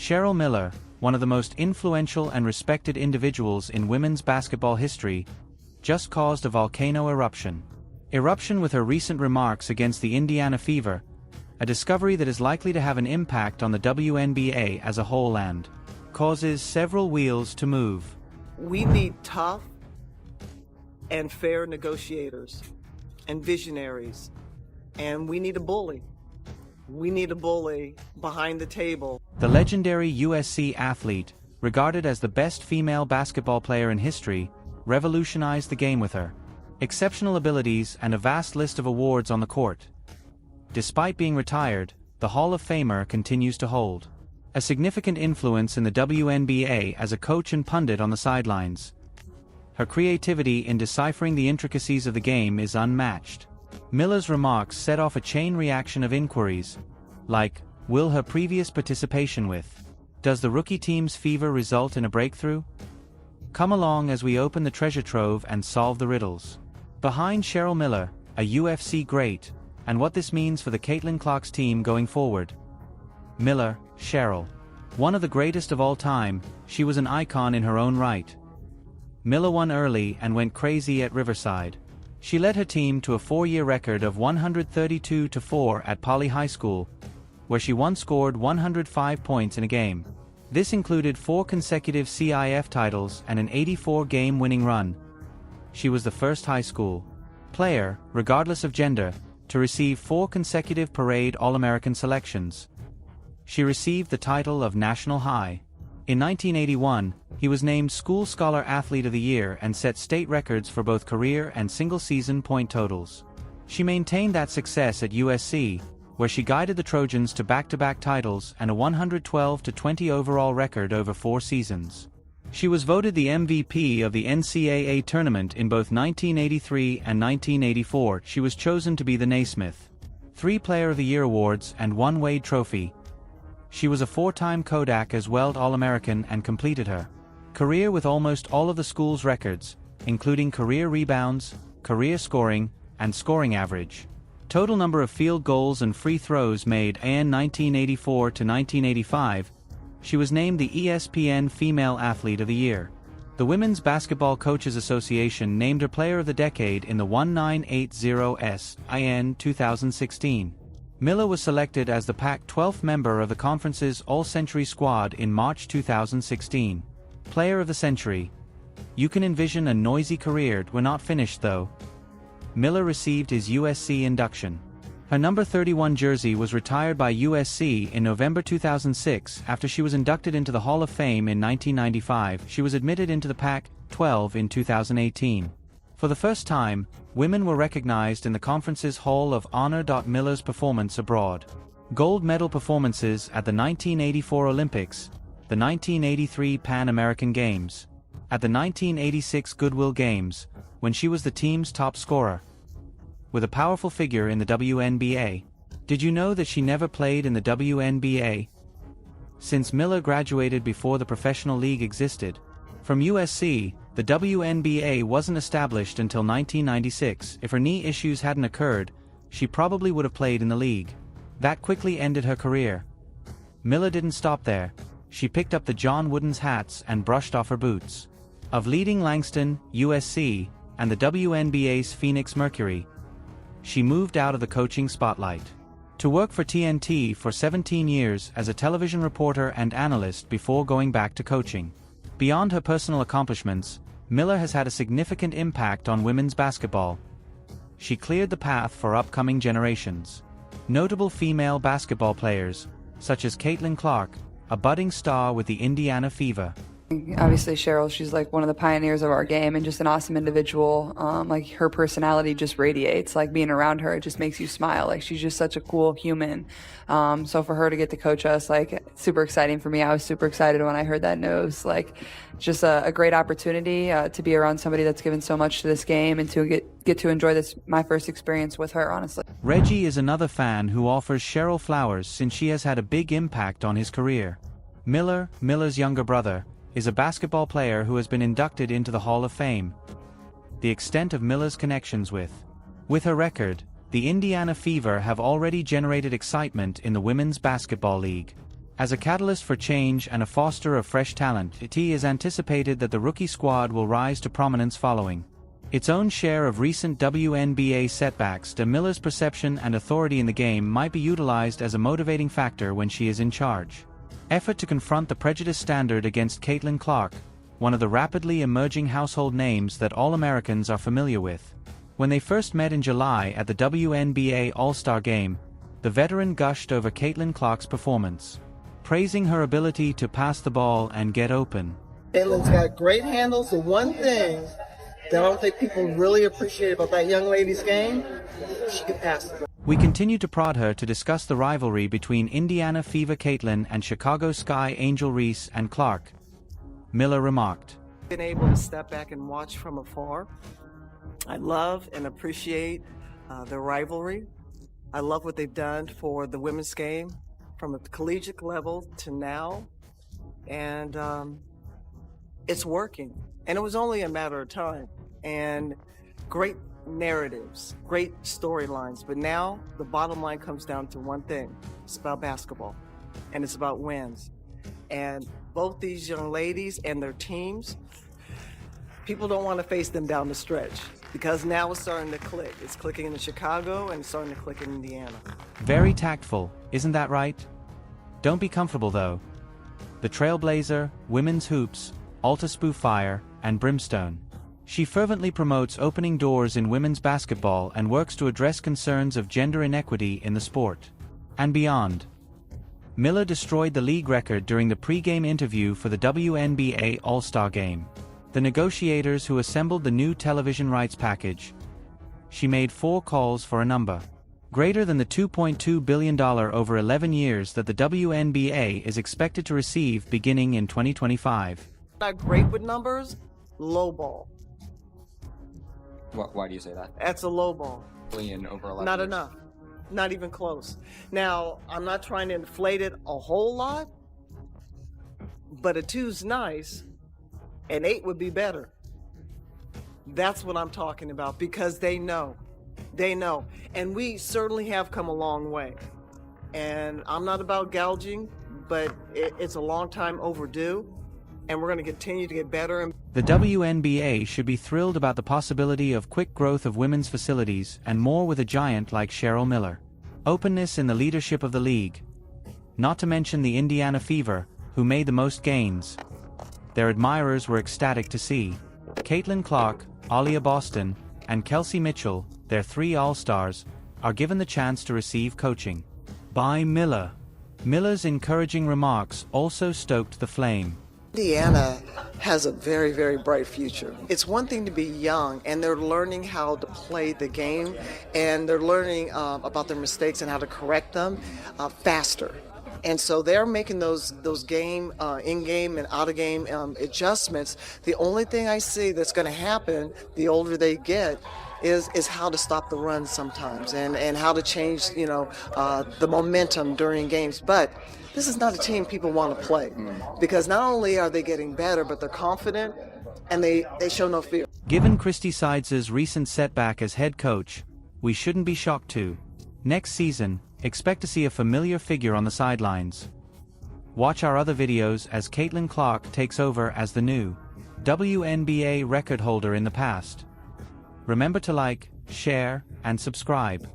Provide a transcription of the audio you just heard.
Cheryl Miller, one of the most influential and respected individuals in women's basketball history, just caused a volcano eruption. Eruption with her recent remarks against the Indiana Fever, a discovery that is likely to have an impact on the WNBA as a whole and causes several wheels to move. We need tough and fair negotiators and visionaries, and we need a bully. We need a bully behind the table. The legendary USC athlete, regarded as the best female basketball player in history, revolutionized the game with her exceptional abilities and a vast list of awards on the court. Despite being retired, the Hall of Famer continues to hold a significant influence in the WNBA as a coach and pundit on the sidelines. Her creativity in deciphering the intricacies of the game is unmatched. Miller's remarks set off a chain reaction of inquiries, like, will her previous participation with Does the rookie team's fever result in a breakthrough? Come along as we open the treasure trove and solve the riddles behind Cheryl Miller, a UFC great, and what this means for the Caitlin Clark's team going forward. Miller, Cheryl. One of the greatest of all time, she was an icon in her own right. Miller won early and went crazy at Riverside. She led her team to a 4-year record of 132-4 at Poly High School, where she once scored 105 points in a game. This included 4 consecutive CIF titles and an 84-game winning run. She was the first high school player, regardless of gender, to receive 4 consecutive Parade All-American selections. She received the title of National High. In 1981, he was named School Scholar Athlete of the Year and set state records for both career and single-season point totals. She maintained that success at USC, where she guided the Trojans to back-to-back titles and a 112-20 overall record over 4 seasons. She was voted the MVP of the NCAA tournament in both 1983 and 1984. She was chosen to be the Naismith 3 Player of the Year awards and 1 Wade Trophy. She was a 4-time Kodak as Welt All-American and completed her career with almost all of the school's records, including career rebounds, career scoring, and scoring average. Total number of field goals and free throws made. In 1984 to 1985, she was named the ESPN Female Athlete of the Year. The Women's Basketball Coaches Association named her Player of the Decade in the 1980 2016. Miller was selected as the Pac-12 member of the conference's All-Century squad in March 2016. Player of the Century. You can envision a noisy career. We're not finished though. Miller received his USC induction. Her number 31 jersey was retired by USC in November 2006 after she was inducted into the Hall of Fame in 1995. She was admitted into the Pac-12 in 2018. For the first time, women were recognized in the conference's Hall of Honor. Miller's performance abroad. Gold medal performances at the 1984 Olympics, the 1983 Pan American Games, at the 1986 Goodwill Games, when she was the team's top scorer. With a powerful figure in the WNBA. Did you know that she never played in the WNBA? Since Miller graduated before the professional league existed from USC, the WNBA wasn't established until 1996. If her knee issues hadn't occurred, she probably would have played in the league. That quickly ended her career. Miller didn't stop there. She picked up the John Wooden's hats and brushed off her boots of leading Langston, USC, and the WNBA's Phoenix Mercury. She moved out of the coaching spotlight to work for TNT for 17 years as a television reporter and analyst before going back to coaching. Beyond her personal accomplishments, Miller has had a significant impact on women's basketball. She cleared the path for upcoming generations. Notable female basketball players, such as Caitlin Clark, a budding star with the Indiana Fever. Obviously Cheryl, she's like one of the pioneers of our game and just an awesome individual. Like her personality just radiates, like being around her, it just makes you smile. Like she's just such a cool human. So for her to get to coach us, like super exciting for me. I was super excited when I heard that news. Like just a great opportunity to be around somebody that's given so much to this game and to get to enjoy this, my first experience with her, honestly. Reggie is another fan who offers Cheryl flowers since she has had a big impact on his career. Miller's younger brother, is a basketball player who has been inducted into the Hall of Fame. The extent of Miller's connections with her record, the Indiana Fever have already generated excitement in the Women's Basketball League. As a catalyst for change and a foster of fresh talent, it is anticipated that the rookie squad will rise to prominence following its own share of recent WNBA setbacks. Miller's perception and authority in the game might be utilized as a motivating factor when she is in charge. Effort to confront the prejudice standard against Caitlin Clark, one of the rapidly emerging household names that all Americans are familiar with. When they first met in July at the WNBA All-Star Game, the veteran gushed over Caitlin Clark's performance, praising her ability to pass the ball and get open. Caitlin's got great handles. The one thing that I don't think people really appreciate about that young lady's game, she can pass the ball. We continue to prod her to discuss the rivalry between Indiana Fever Caitlin and Chicago Sky Angel Reese and Clark. Miller remarked, Been able to step back and watch from afar. I love and appreciate the rivalry. I love what they've done for the women's game from a collegiate level to now. And it's working. And it was only a matter of time. And great narratives, great storylines. But now the bottom line comes down to one thing. It's about basketball. And it's about wins. And both these young ladies and their teams, people don't want to face them down the stretch because now it's starting to click. It's clicking in Chicago and it's starting to click in Indiana. very tactful, isn't that right? Don't be comfortable though. The Trailblazer, Women's Hoops, Alta Spoo Fire, and Brimstone. She fervently promotes opening doors in women's basketball and works to address concerns of gender inequity in the sport and beyond. Miller destroyed the league record during the pre-game interview for the WNBA All-Star Game. The negotiators who assembled the new television rights package. She made 4 calls for a number greater than the $2.2 billion over 11 years that the WNBA is expected to receive beginning in 2025. Not great with numbers, low ball. Why do you say that? That's a low ball. Billion over 11 Not years. enough. Not even close. Now, I'm not trying to inflate it a whole lot, but a 2's nice, and 8 would be better. That's what I'm talking about because they know. They know. And we certainly have come a long way. And I'm not about gouging, but it's a long time overdue, and we're going to continue to get better. The WNBA should be thrilled about the possibility of quick growth of women's facilities and more with a giant like Cheryl Miller. Openness in the leadership of the league. Not to mention the Indiana Fever, who made the most gains. Their admirers were ecstatic to see Caitlin Clark, Aaliyah Boston, and Kelsey Mitchell, their 3 All-Stars, are given the chance to receive coaching by Miller. Miller's encouraging remarks also stoked the flame. Indiana has a very, very bright future. It's one thing to be young, and they're learning how to play the game, and they're learning about their mistakes and how to correct them faster. And so they're making those game, in-game and out-of-game adjustments. The only thing I see that's going to happen the older they get is how to stop the run sometimes and how to change, the momentum during games. But this is not a team people want to play because not only are they getting better, but they're confident and they show no fear. Given Christy Sides's recent setback as head coach, we shouldn't be shocked too. Next season, expect to see a familiar figure on the sidelines. Watch our other videos as Caitlin Clark takes over as the new WNBA record holder in the past. Remember to like, share, and subscribe.